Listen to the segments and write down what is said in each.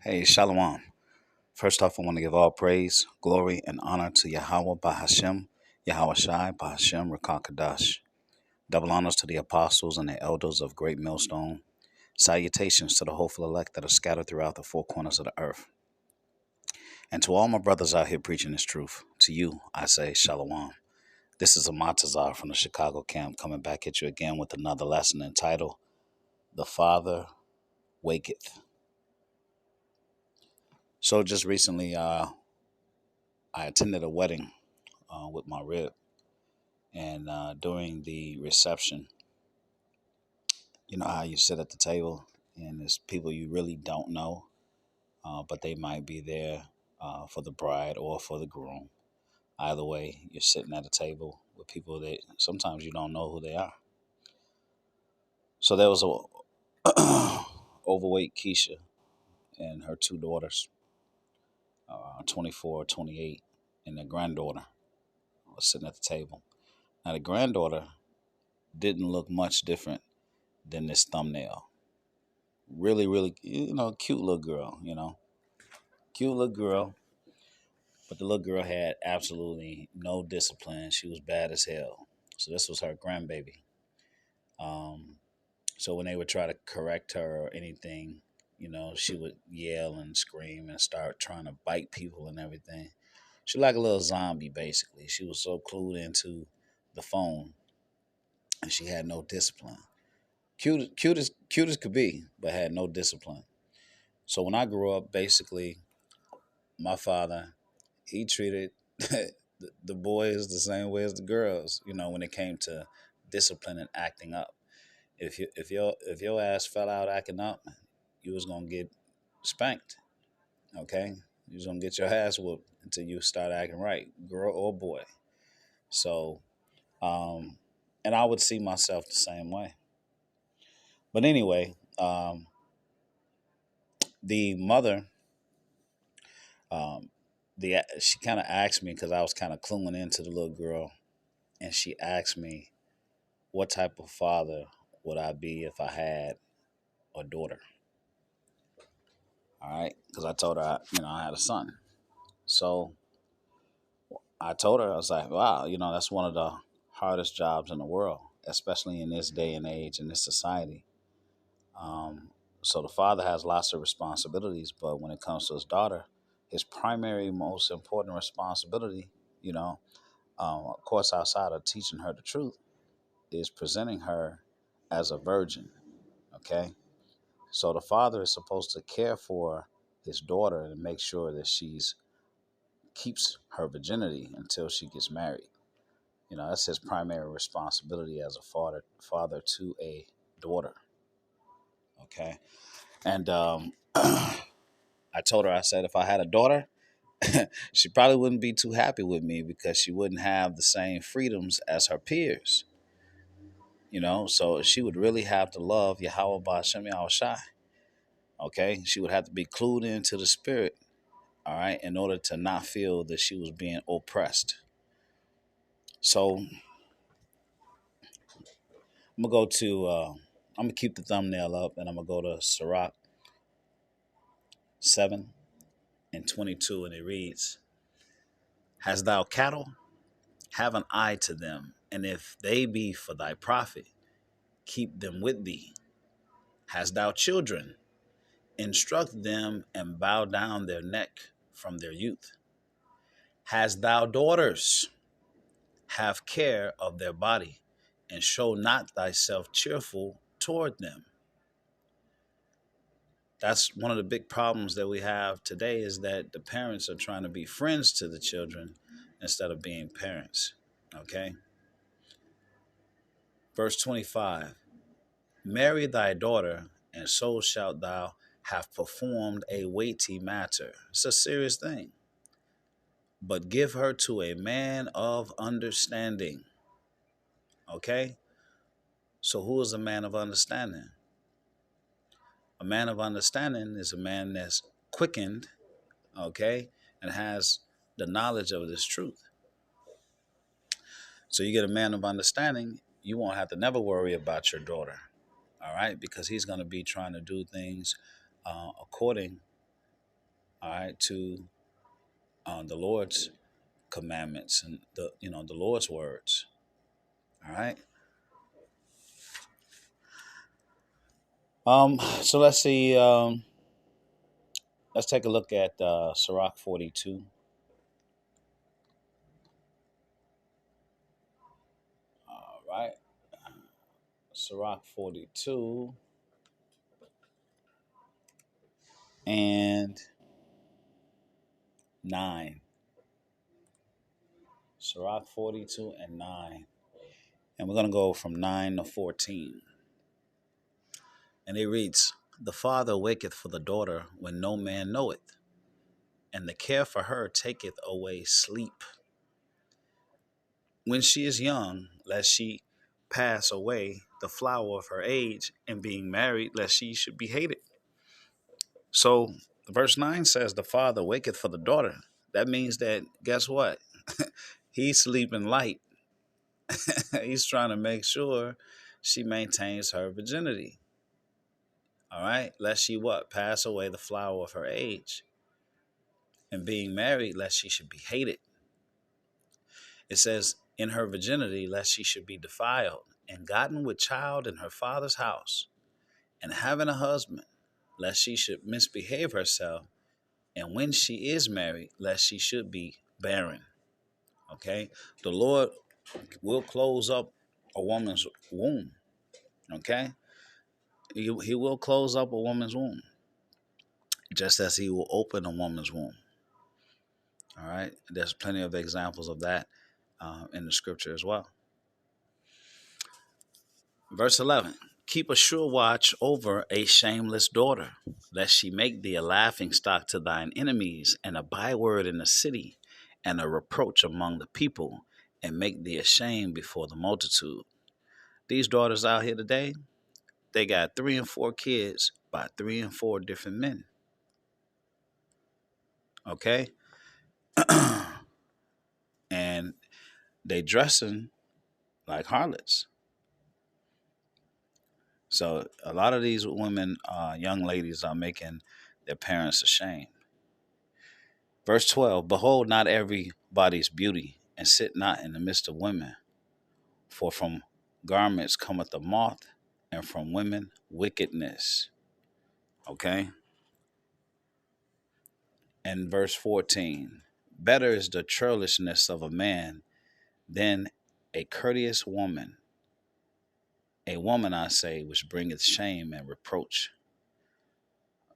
Hey, Shalom. First off, I want to give all praise, glory, and honor to Yahweh Bahashem, Yahweh Shai Bahashem Rakakadash. Double honors to the apostles and the elders of Great Millstone. Salutations to the hopeful elect that are scattered throughout the four corners of the earth. And to all my brothers out here preaching this truth, to you, I say Shalom. This is Amatazar from the Chicago camp coming back at you again with another lesson entitled The Father Waketh. So just recently, I attended a wedding with my rib. And during the reception, you know how you sit at the table and there's people you really don't know, but they might be there for the bride or for the groom. Either way, you're sitting at a table with people that sometimes you don't know who they are. So there was a overweight Keisha and her two daughters, 24, 28, and their granddaughter was sitting at the table. Now the granddaughter didn't look much different than this thumbnail. Really, really, cute little girl, cute little girl. But the little girl had absolutely no discipline. She was bad as hell. So this was her grandbaby. Um, so when they would try to correct her or anything, she would yell and scream and start trying to bite people and everything. She like a little zombie, basically. She was so clued into the phone, and she had no discipline. Cute as could be, but had no discipline. So when I grew up, basically, my father, he treated the boys the same way as the girls. When it came to discipline and acting up. If your ass fell out acting up, you was gonna get spanked. Okay, you was gonna get your ass whooped until you start acting right, girl or boy. So, um, and I would see myself the same way. But anyway, the mother, um, she kind of asked me because I was kind of cluing into the little girl, and she asked me, "What type of father would I be if I had a daughter?" All right, because I told her, I had a son. So I told her, I was like, "Wow, that's one of the hardest jobs in the world, especially in this day and age in this society." Um, so the father has lots of responsibilities, but when it comes to his daughter, his primary, most important responsibility, you know, of course, outside of teaching her the truth, is presenting her as a virgin. Okay, so the father is supposed to care for his daughter and make sure that she's keeps her virginity until she gets married. That's his primary responsibility as a father to a daughter. Okay, and I told her, I said, if I had a daughter, she probably wouldn't be too happy with me because she wouldn't have the same freedoms as her peers. So she would really have to love Yahweh Ba'Shem Yahweh Shai. Okay, she would have to be clued into the spirit, all right, in order to not feel that she was being oppressed. So I'm gonna keep the thumbnail up, and I'm gonna go to Sirach 7:22, and it reads, "Hast thou cattle? Have an eye to them, and if they be for thy profit, keep them with thee. Hast thou children? Instruct them and bow down their neck from their youth. Hast thou daughters? Have care of their body, and show not thyself cheerful toward them." That's one of the big problems that we have today, is that the parents are trying to be friends to the children instead of being parents. Okay. Verse 25, "Marry thy daughter, and so shalt thou have performed a weighty matter." It's a serious thing. "But give her to a man of understanding." Okay. So who is a man of understanding? A man of understanding is a man that's quickened, okay, and has the knowledge of this truth. So you get a man of understanding, you won't have to never worry about your daughter, all right, because he's going to be trying to do things according all right, to the Lord's commandments and the Lord's words. All right. So let's see. Let's take a look at Sirach 42. All right. Sirach 42 and 9. Sirach 42 and 9. And we're going to go from 9 to 14. And it reads, "The father waketh for the daughter when no man knoweth, and the care for her taketh away sleep. When she is young, lest she pass away the flower of her age, and being married, lest she should be hated." So verse 9 says, "The father waketh for the daughter." That means that, guess what? He's sleeping light. He's trying to make sure she maintains her virginity. All right. Lest she what? Pass away the flower of her age. And being married, lest she should be hated. It says, in her virginity, lest she should be defiled, and gotten with child in her father's house, and having a husband, lest she should misbehave herself, and when she is married, lest she should be barren. Okay? The Lord will close up a woman's womb. Okay? He will close up a woman's womb, just as he will open a woman's womb. All right? There's plenty of examples of that in the scripture as well. Verse 11, "Keep a sure watch over a shameless daughter, lest she make thee a laughing stock to thine enemies, and a byword in the city, and a reproach among the people, and make thee ashamed before the multitude." These daughters out here today, they got 3 and 4 kids by 3 and 4 different men. Okay? And they dressing like harlots. So a lot of these women, young ladies, are making their parents ashamed. Verse 12, "Behold not everybody's beauty, and sit not in the midst of women. For from garments cometh the moth, and from women wickedness." Okay? And verse 14, "Better is the churlishness of a man than a courteous woman. A woman, I say, which bringeth shame and reproach."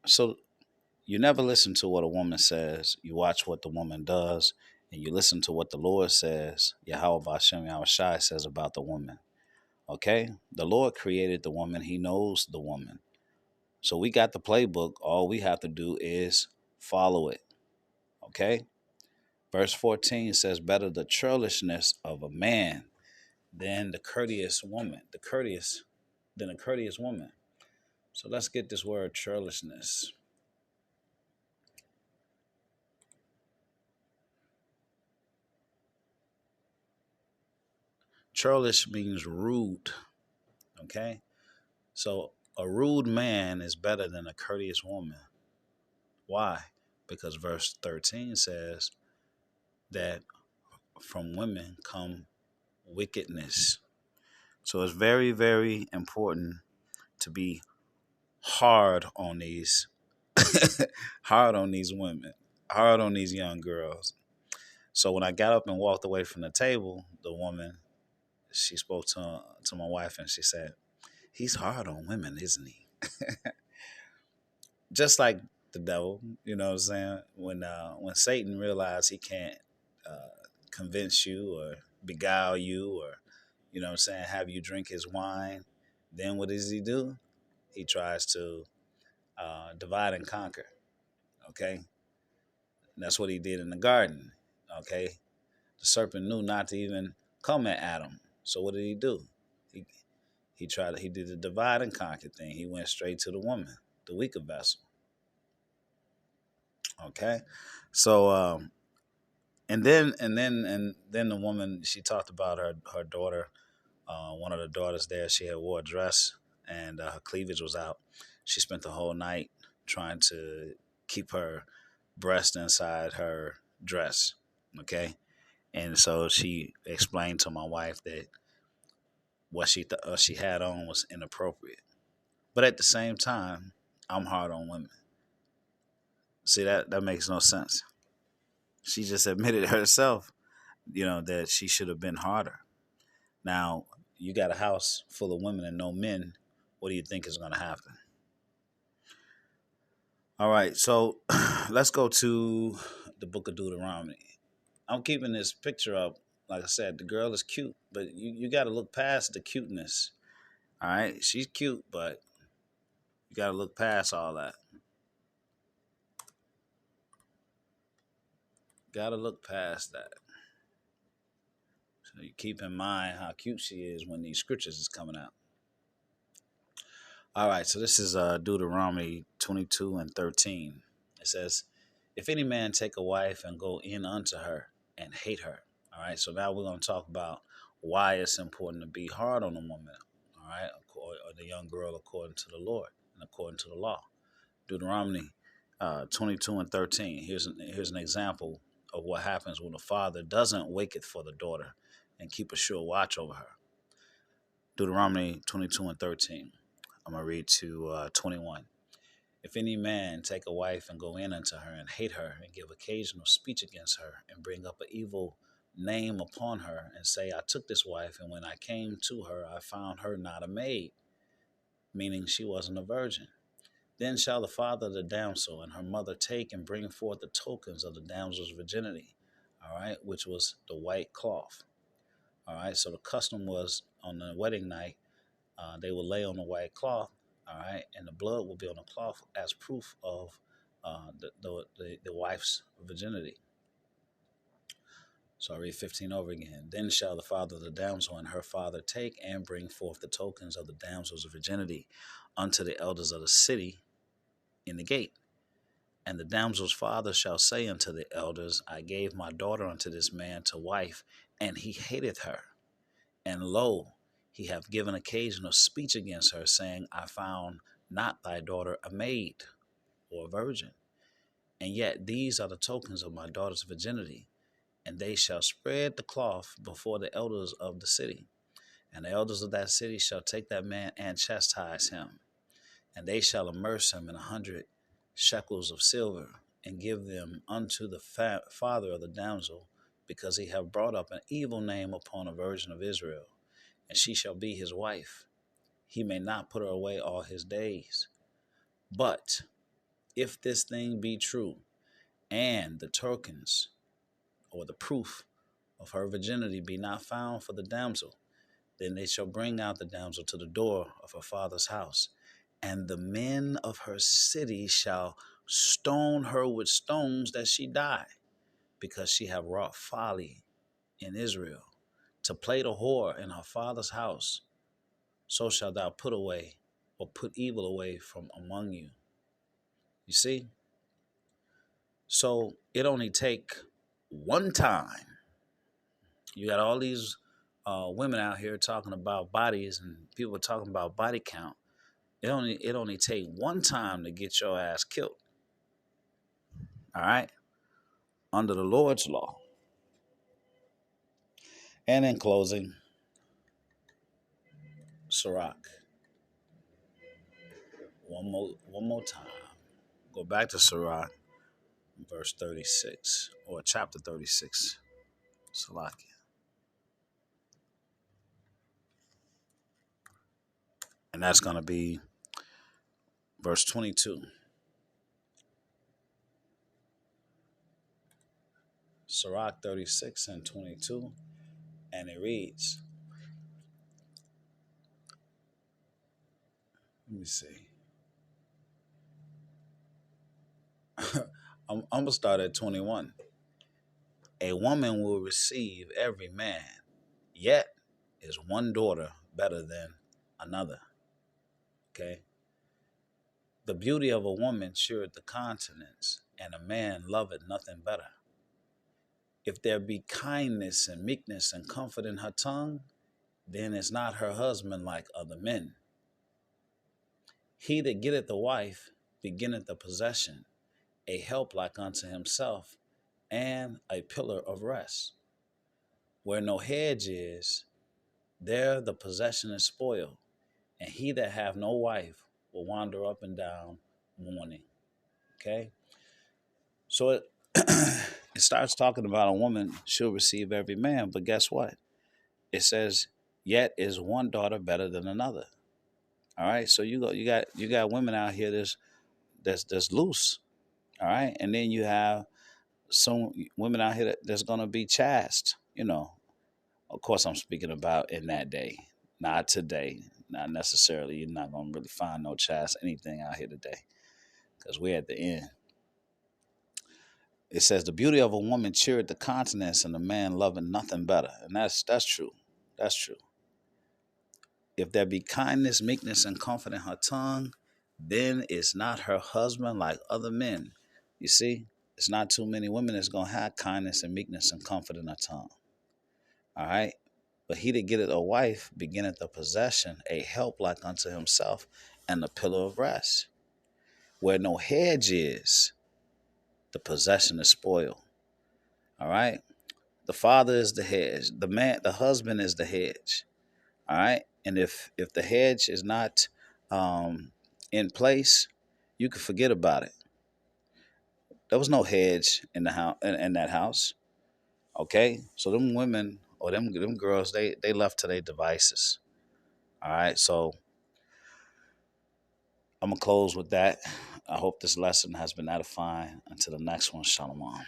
So you never listen to what a woman says. You watch what the woman does, and you listen to what the Lord says. Yahweh Bashem Yahushai says about the woman. Okay? The Lord created the woman. He knows the woman. So we got the playbook. All we have to do is follow it. Okay? Verse 14 says, "Better the churlishness of a man than the courteous woman." Than a courteous woman. So let's get this word churlishness. Churlish means rude. Okay? So a rude man is better than a courteous woman. Why? Because verse 13 says that from women come wickedness. So it's very, very important to be hard on these hard on these women, hard on these young girls. So when I got up and walked away from the table, the woman, she spoke to my wife and she said, "He's hard on women, isn't he?" Just like the devil, you know what I'm saying? When Satan realized he can't convince you or beguile you or, you know what I'm saying, have you drink his wine, then what does he do? He tries to divide and conquer. Okay, and that's what he did in the garden. Okay, the serpent knew not to even come at Adam. So what did he do? He he did the divide and conquer thing. He went straight to the woman, the weaker vessel. Okay, so and then the woman, she talked about her daughter. One of the daughters there, she had wore a dress and her cleavage was out. She spent the whole night trying to keep her breast inside her dress. Okay. And so she explained to my wife that what she had on was inappropriate. But at the same time, I'm hard on women. See, that makes no sense. She just admitted herself, that she should have been harder. Now, you got a house full of women and no men. What do you think is going to happen? All right, so let's go to the book of Deuteronomy. I'm keeping this picture up. Like I said, the girl is cute, but you got to look past the cuteness. All right, she's cute, but you got to look past all that. Got to look past that. So you keep in mind how cute she is when these scriptures is coming out. All right, so this is Deuteronomy 22 and 13. It says, if any man take a wife and go in unto her and hate her. All right, so now we're going to talk about why it's important to be hard on a woman, all right, or the young girl according to the Lord and according to the law. Deuteronomy 22 and 13. Here's an example of what happens when a father doesn't waketh for the daughter and keep a sure watch over her. Deuteronomy 22 and 13. I'm going to read to 21. If any man take a wife and go in unto her and hate her and give occasional speech against her and bring up an evil name upon her and say, I took this wife, and when I came to her, I found her not a maid, meaning she wasn't a virgin. Then shall the father of the damsel and her mother take and bring forth the tokens of the damsel's virginity, all right, which was the white cloth. All right, so the custom was on the wedding night, they would lay on the white cloth, all right, and the blood will be on the cloth as proof of the wife's virginity. So I read 15 over again. Then shall the father of the damsel and her father take and bring forth the tokens of the damsel's virginity unto the elders of the city in the gate. And the damsel's father shall say unto the elders, I gave my daughter unto this man to wife, and he hateth her. And lo, he hath given occasion of speech against her, saying, I found not thy daughter a maid or a virgin. And yet these are the tokens of my daughter's virginity. And they shall spread the cloth before the elders of the city. And the elders of that city shall take that man and chastise him. And they shall immerse him in 100 shekels of silver, and give them unto the father of the damsel, because he have brought up an evil name upon a virgin of Israel. And she shall be his wife. He may not put her away all his days. But if this thing be true, and the tokens or the proof of her virginity be not found for the damsel, then they shall bring out the damsel to the door of her father's house, and the men of her city shall stone her with stones that she die, because she have wrought folly in Israel, to play the whore in her father's house. So shalt thou put away, or put evil away from among you. You see? So it only take one time. You got all these women out here talking about bodies, and people talking about body count. It only take one time to get your ass killed. All right? Under the Lord's law. And in closing, Sirach. One more time. Go back to Sirach, verse 36, or chapter 36. Salakia. And that's going to be verse 22. Sirach 36 and 22. And it reads, let me see. I'm going to start at 21. A woman will receive every man, yet is one daughter better than another. Okay? The beauty of a woman cheereth the countenance, and a man loveth nothing better. If there be kindness and meekness and comfort in her tongue, then is not her husband like other men. He that getteth a wife beginneth a possession. a help like unto himself, and a pillar of rest. Where no hedge is, there the possession is spoiled, and he that have no wife will wander up and down mourning. Okay? So it, it starts talking about a woman she'll receive every man, but guess what? It says, yet is one daughter better than another. All right. So you got women out here that's loose. All right. And then you have some women out here that's gonna be chaste, Of course I'm speaking about in that day, not today. Not necessarily. You're not gonna really find no chaste anything out here today. Because we're at the end. It says the beauty of a woman cheereth the countenance, and a man loving nothing better. And that's true. That's true. If there be kindness, meekness, and comfort in her tongue, then is not her husband like other men. You see, it's not too many women that's gonna have kindness and meekness and comfort in her tongue. All right. But he that getteth a wife beginneth a possession, a help like unto himself, and a pillar of rest. Where no hedge is, the possession is spoiled. All right. The father is the hedge. The husband is the hedge. All right. And if the hedge is not in place, you can forget about it. There was no hedge in the house in that house. Okay. So them women or them girls, they left to their devices. All right. So I'm gonna close with that. I hope this lesson has been edifying. Until the next one, Shalom.